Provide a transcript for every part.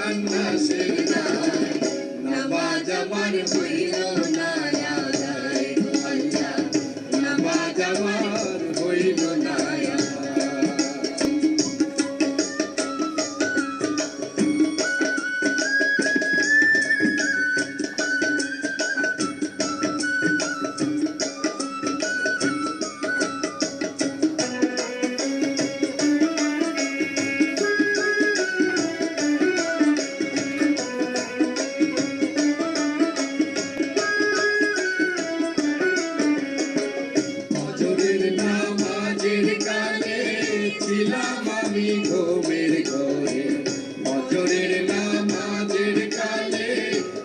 খান্নাসের দায় নামাজ আমার হইল না আদায় গো আল্লাহ নামাজ আমার হইল না আদায়। ছিলাম আমি ঘুমের ঘরে ফজরের নামাজের কালে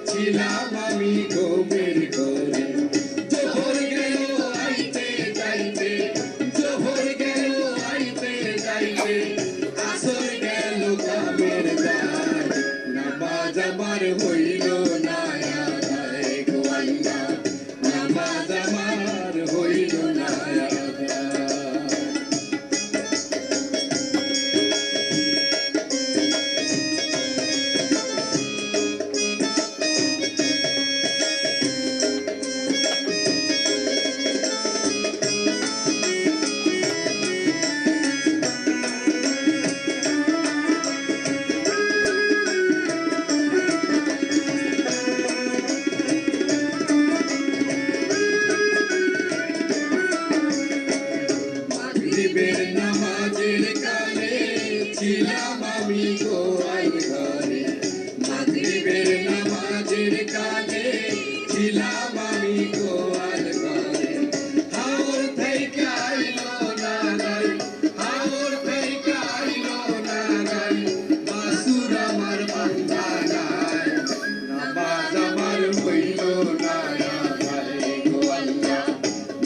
ছিলাম আমি ঘুমের ঘরে জোহর গেল আইতে যাইতে জোহর গেল আইতে যাইতে আসর গেল কামের দায় নামাজ আমার হইল না আদায় গো আল্লাহ নামাজ আমার হইল না আদায়। মাগরিবের নামাজের কালে ছিলাম আমি গোয়াল ঘরে মাগরিবের নামাজের কালে ছিলাম আমি গোয়াল ঘরে হাওর থেকে আইলো না গাই হাওর থেকে আইলো না গাই বাসুর আমার বান্ধা নাই নামাজ আমার হইল না আদায় গো আল্লাহ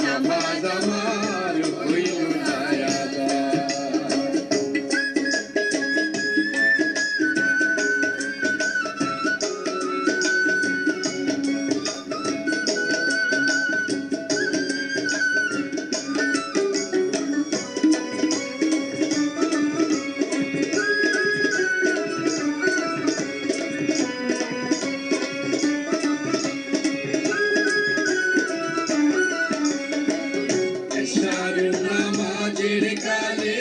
নামাজ আমার হইল না আদায়। নামাজের কালে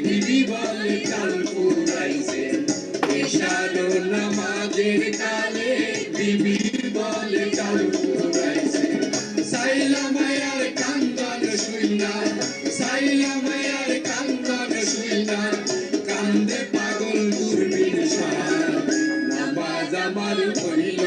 বিবি বলে চাল পুরাইছে এশার নামাজের কালে বিবি বলে চাল পুরাইছে সাইলা মায়ার কান্দন শুইনা সাইলা মায়ার কান্দন শুইনা কান্দে পাগল দূরবীন শাহ নামাজ আমার হইল